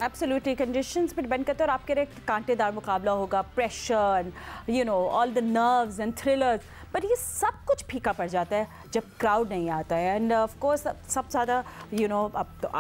Absolutely conditions पे depend करता है और आपके लिए कांटेदार मुकाबला होगा, pressure, you know, all the nerves and thrillers, but ये सब कुछ फीका पड़ जाता है जब क्राउड नहीं आता है। एंड ऑफ कोर्स सबसे ज़्यादा यू नो अब तो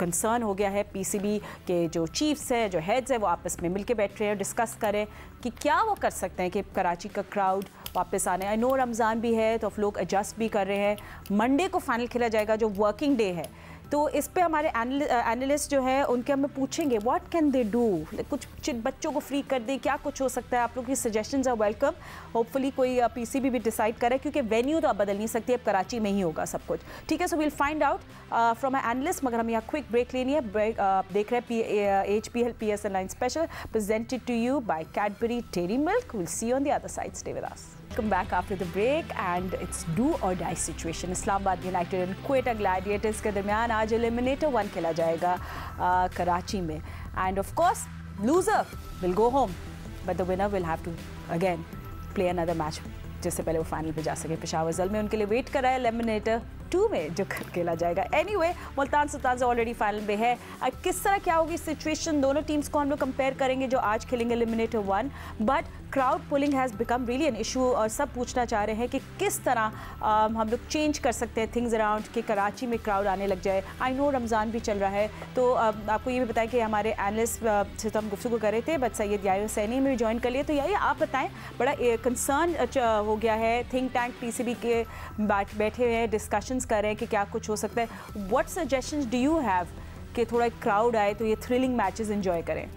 कंसर्न हो गया है पीसीबी के जो चीफ्स हैं, जो हेड्स हैं, वो आपस में मिलके बैठ रहे हैं, डिस्कस करें कि क्या वो कर सकते हैं कि कराची का क्राउड वापस आने। आई नो रमज़ान भी है तो लोग एडजस्ट भी कर रहे हैं। मंडे को फाइनल खेला जाएगा जो वर्किंग डे है, तो इस पे हमारे एनालिस्ट जो है उनके हमें पूछेंगे व्हाट कैन दे डू, कुछ बच्चों को फ्री कर दे, क्या कुछ हो सकता है। आप लोग की सजेशंस आर वेलकम। होपफुली कोई पीसीबी भी डिसाइड करे, क्योंकि वेन्यू तो आप बदल नहीं सकती, अब कराची में ही होगा सब कुछ, ठीक है। So we'll find out from my analyst, मगर हम यहाँ क्विक ब्रेक लेनी है। ब्रेक देख रहे हैं HPL PSL 9 special presented to you by Cadbury Dairy Milk. Will see you on the other side, stay with us. Welcome back after the break and it's do or die situation. Islamabad United and Quetta Gladiators के दरमियान आज Eliminator 1 खेला जाएगा कराची में, and of course loser will go home but the winner will have to again play another match जिससे पहले वो final पे जा सके। पेशावर जल में उनके लिए वेट कर रहा है Eliminator 2 में जो खेला जाएगा। एनीवे मुल्तान सुल्तान से ऑलरेडी फाइनल में है। किस तरह क्या होगी सिचुएशन, दोनों टीम्स को हम लोग कंपेयर करेंगे जो आज खेलेंगे Eliminator 1, but crowd pulling has become really an issue और सब पूछना चाह रहे हैं कि किस तरह हम लोग चेंज कर सकते हैं थिंग्स अराउंड कि कराची में क्राउड आने लग जाए। आई नो रमज़ान भी चल रहा है, तो आपको ये भी बताएं कि हमारे एनालिस्ट से तो हम गुफ्तगू कर रहे थे, बट सैयद याहिया हुसैनी में भी ज्वाइन कर लिए। तो याहिया आप बताएं, बड़ा कंसर्न हो गया है, थिंक टैंक पीसीबी के बैठे हुए हैं, डिस्कशंस कर रहे हैं कि क्या कुछ हो सकता है। What suggestions do you have कि थोड़ा क्राउड आए तो ये थ्रिलिंग मैचेस एंजॉय करें?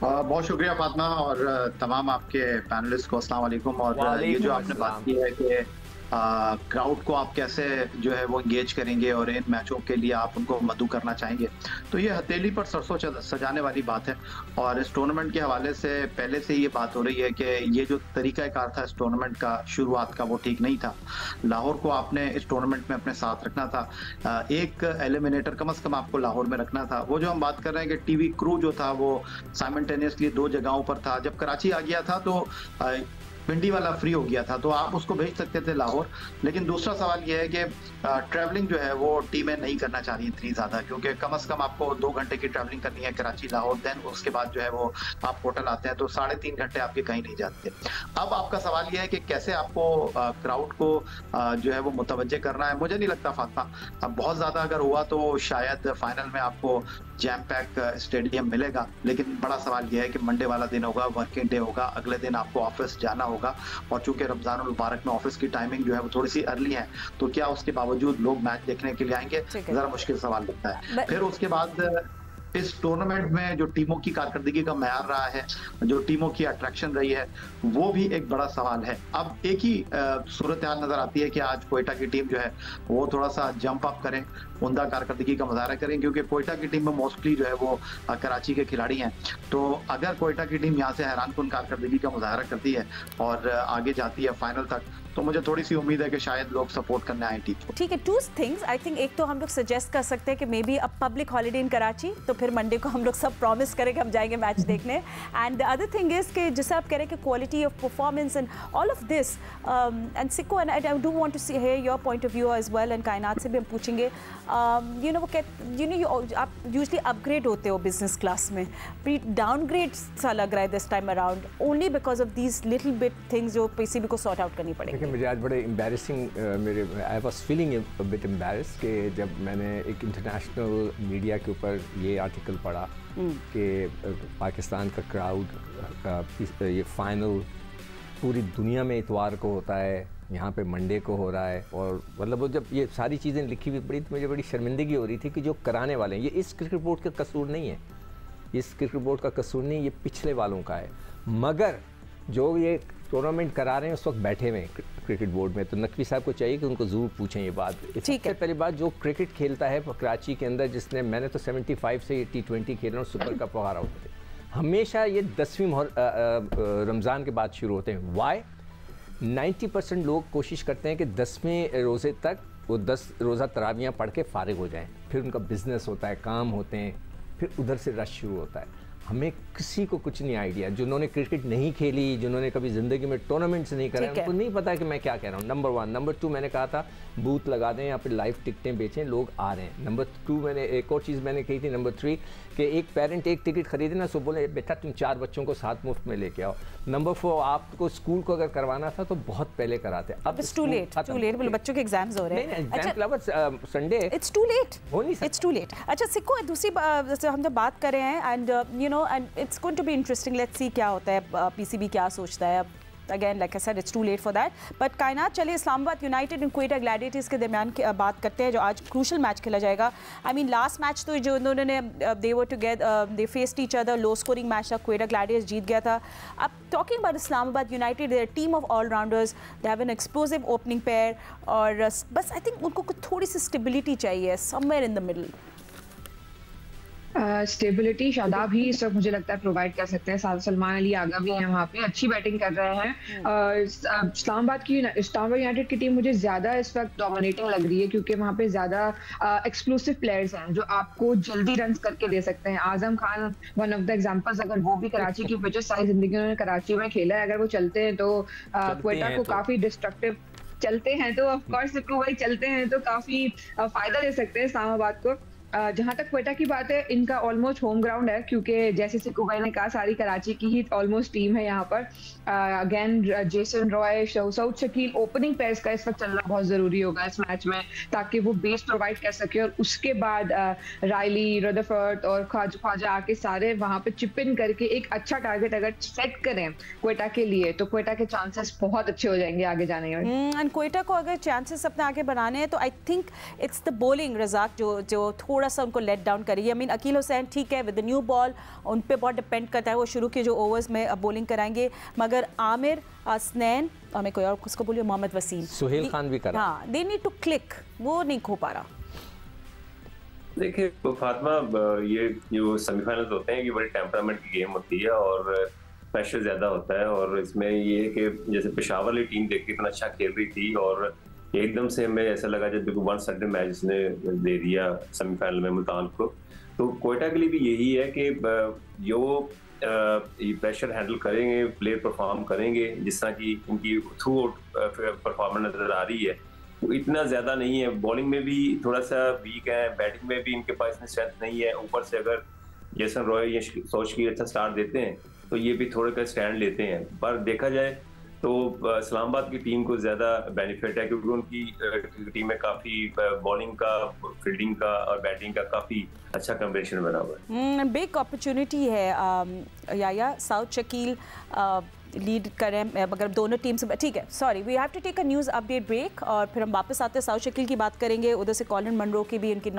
बहुत शुक्रिया फातिमा और तमाम आपके पैनलिस्ट को अस्सलाम वालेकुम। और ये जो आपने बात की है कि क्राउड को आप कैसे जो है वो इंगेज करेंगे और इन मैचों के लिए आप उनको मदऊ करना चाहेंगे, तो ये हथेली पर सरसों सजाने वाली बात है। और इस टूर्नामेंट के हवाले से पहले से ये बात हो रही है कि ये जो तरीक़ाकार था इस टूर्नामेंट का शुरुआत का वो ठीक नहीं था। लाहौर को आपने इस टूर्नामेंट में अपने साथ रखना था, एक एलिमिनेटर कम अज़ कम आपको लाहौर में रखना था। वो जो हम बात कर रहे हैं कि टीवी क्रू जो था वो साइमल्टेनियसली 2 जगहों पर था। जब कराची आ गया था तो पिंडी वाला फ्री हो गया था तो आप उसको भेज सकते थे लाहौर। लेकिन दूसरा सवाल यह है कि ट्रैवलिंग जो है वो टीमें नहीं करना चाह रही इतनी ज़्यादा, क्योंकि कम से कम आपको 2 घंटे की ट्रैवलिंग करनी है कराची लाहौर, देन उसके बाद जो है वो आप होटल आते हैं तो 3.5 घंटे आपके कहीं नहीं जाते। अब आपका सवाल यह है कि कैसे आपको क्राउड को जो है वो मुतवज्जे करना है। मुझे नहीं लगता फातिमा अब बहुत ज़्यादा अगर हुआ तो शायद फाइनल में आपको जैम पैक स्टेडियम मिलेगा, लेकिन बड़ा सवाल यह है कि मंडे वाला दिन होगा, वर्किंग डे होगा, अगले दिन आपको ऑफिस जाना होगा, और चूंकि रमजान उल मुबारक में ऑफिस की टाइमिंग जो है वो थोड़ी सी अर्ली है, तो क्या उसके बावजूद लोग मैच देखने के लिए आएंगे, जरा मुश्किल सवाल लगता है। फिर उसके बाद इस टूर्नामेंट में जो टीमों की कारकर्दगी का मैयार रहा है, जो टीमों की अट्रैक्शन रही है, वो भी एक बड़ा सवाल है। अब एक ही सूरत हाल नजर आती है कि आज कोयटा की टीम जो है वो थोड़ा सा जंप अप करें, उमदा कारकर्दगी का मुजाहरा करें, क्योंकि कोयटा की टीम में मोस्टली जो है वो कराची के खिलाड़ी हैं। तो अगर कोयटा की टीम यहाँ से हैरानकुन कारकर्दगी का मुजाहरा करती है और आगे जाती है फाइनल तक, तो मुझे थोड़ी सी उम्मीद है कि शायद लोग सपोर्ट करने आए टीम को। ठीक है, 2 थिंग्स आई थिंक, एक तो हम लोग सजेस्ट कर सकते हैं कि मे बी अब पब्लिक हॉलीडे इन कराची, तो फिर मंडे को हम लोग सब प्रॉमिस करें कि हम जाएंगे मैच देखने। And the other thing is कि जैसे आप कह रहे हैं कि quality of performance and all of this, and sicko and I do want to see here your point of view as well, and Kainat से भी हम पूछेंगे। यू नो वो आप यूजली अपग्रेड होते हो बिजनेस क्लास में, डाउनग्रेड सा लग रहा है this time around, only because of these little bit things जो पीसीबी को सॉर्ट आउट करनी पड़ेगी। मुझे आज बड़े embarrassing I was feeling a bit embarrassed कि जब मैंने एक इंटरनेशनल मीडिया के ऊपर ये आर्टिकल पढ़ा कि पाकिस्तान का क्राउड ये फाइनल पूरी दुनिया में इतवार को होता है, यहाँ पे मंडे को हो रहा है। और मतलब वो जब ये सारी चीज़ें लिखी हुई पड़ी तो मुझे बड़ी शर्मिंदगी हो रही थी कि जो कराने वाले हैं, ये इस क्रिकेट बोर्ड का कसूर नहीं है, इस क्रिकेट बोर्ड का कसूर नहीं, ये पिछले वालों का है। मगर जो ये टूर्नामेंट करा रहे हैं उस वक्त बैठे हुए क्रिकेट बोर्ड में, तो नकवी साहब को चाहिए कि उनको ज़रूर पूछें ये बात। सबसे पहली बात, जो क्रिकेट खेलता है कराची के अंदर, जिसने मैंने तो 75 से ये T20 खेल रहा हूँ, सुपर कप वगैरह होते थे, हमेशा ये 10वीं रमज़ान के बाद शुरू होते हैं। वाई 90% लोग कोशिश करते हैं कि 10वें रोज़े तक वो 10 रोज़ा तरावियाँ पढ़ के फारिग हो जाएं, फिर उनका बिज़नेस होता है, काम होते हैं, फिर उधर से रश शुरू होता है। हमें किसी को कुछ नहीं आइडिया, जिन्होंने क्रिकेट नहीं खेली, जिन्होंने कभी ज़िंदगी में टूर्नामेंट्स नहीं करे, उनको नहीं पता कि मैं क्या कह रहा हूँ। नंबर 1। नंबर 2, मैंने कहा था बूथ लगा दें, यहाँ पे लाइव टिकटें बेचें, लोग आ रहे हैं। नंबर 2, मैंने एक और चीज़ मैंने कही थी, नंबर 3, कि एक पेरेंट एक टिकट खरीदे ना, सो बोले बेटा तुम 4 बच्चों को साथ मुफ्त में लेके आओ। नंबर 4, आपको स्कूल को अगर करवाना था तो बहुत पहले कराते, अब टू लेट, बच्चों के एग्जाम्स हो रहे हैं, संडे इट्स टू लेट, हो नहीं सकता, इट्स टू लेट। अच्छा सिक्को, दूसरी जैसे हम जब बात कर रहे हैं and you know and it's going to be interesting, let's see क्या होता है, पीसीबी क्या सोचता है। Again like I said it's too late for that. But Kainat, चलिए Islamabad United and Quetta Gladiators के दरमियान बात करते हैं, जो आज क्रूशल मैच खेला जाएगा। आई मीन लास्ट मैच तो जो उन्होंने they were together, they faced each other, low scoring match था, क्वेटा ग्लैडिएटर्स जीत गया था। अब talking about Islamabad United, their team of allrounders, they have an explosive opening pair, और बस आई थिंक उनको कुछ थोड़ी सी स्टेबिलिटी चाहिए, somewhere in the middle. Stability Shadab ही इस वक्त मुझे लगता है प्रोवाइड कर सकते हैं। सलमान अली आगा भी हैं वहाँ पे, अच्छी बैटिंग कर रहे हैं। इस्लामाबाद यूनाइटेड की टीम मुझे ज़्यादा इस वक्त डोमिनेटिंग लग रही है, क्योंकि वहाँ पे ज़्यादा एक्सक्लूसिव प्लेयर्स हैं जो आपको जल्दी रन करके दे सकते हैं। Azam Khan one of the examples, अगर वो भी कराची की वजह सारी जिंदगी उन्होंने कराची में खेला है, अगर वो चलते हैं तो क्वेटा को काफ़ी डिस्ट्रक्टिव चलते हैं तो ऑफकोर्स सिक्कू भाई चलते हैं तो काफ़ी फ़ायदा दे सकते हैं इस्लामाबाद को। जहाँ तक क्वेटा की बात है, इनका ऑलमोस्ट होम ग्राउंड है, क्योंकि जैसे सिक्कू भाई ने कहा सारी कराची की ही ऑलमोस्ट टीम है यहाँ पर। Again Jason Roy, Saud Shakeel, opening pairs का इस वक्त चलना बहुत ज़रूरी होगा इस मैच में, ताकि वो बेस प्रोवाइड कर सके, और उसके बाद रायली, रदरफोर्ड और ख्वाजा आके सारे वहाँ पे चिप इन करके एक अच्छा टारगेट अगर सेट करें क्वेटा के लिए, तो क्वेटा के चांसेस बहुत अच्छे हो जाएंगे आगे जाने में। एंड क्वेटा को अगर चांसेस अपने आगे बनाने हैं तो I think it's the bowling, Razzaq, जो थोड़ा सा उनको लेट डाउन करिए। आई मीन अकील हुसैन ठीक है, विद द न्यू बॉल उन पे बहुत डिपेंड करता है, वो शुरू के जो ओवर्स में बॉलिंग कराएंगे, मगर आमिर, असनैन, हमें कोई और किसको बोलिए, मोहम्मद वसीम, सुहेल खान भी करा, हाँ, दे नीड टू क्लिक, वो नहीं खो पा रहा। देखिए फातिमा, ये जो सेमीफाइनल्स होते हैं ये बड़ी टेम्परामेंट की गेम होती है और प्रेशर ज़्यादा होता है, और इसमें ये है कि जैसे पेशावर वाली टीम देखी इतना अच्छा खेल रही थी, और एकदम से हमें ऐसा लगा जब बिल्कुल 1 साइडेड मैच इसने दे दिया सेमीफाइनल में मुल्तान को। तो क्वेटा के लिए भी यही है कि जो ये प्रेशर हैंडल करेंगे, प्लेयर परफॉर्म करेंगे, जिस तरह की इनकी थ्रू आउट परफॉर्मेंस नजर आ रही है, तो इतना ज़्यादा नहीं है। बॉलिंग में भी थोड़ा सा वीक है, बैटिंग में भी इनके पास इतनी स्ट्रेंथ नहीं है। ऊपर से अगर जेसन रॉय या सोच की अच्छा स्टार्ट देते हैं तो ये भी थोड़े का स्टैंड लेते हैं। पर देखा जाए तो इस्लामाबाद की टीम को ज़्यादा बेनिफिट है, क्योंकि उनकी टीम में काफ़ी बॉलिंग का, फील्डिंग का और बैटिंग का काफ़ी अच्छा कॉम्बिनेशन बना हुआ है। बिग अपॉर्चुनिटी है या सऊद शकील लीड करें, मगर दोनों टीम से ठीक है। Sorry, we have to take a news update break, और फिर हम वापस आते हैं, सऊद शकील की बात करेंगे, उधर से कॉलिन मनरो की भी उनकी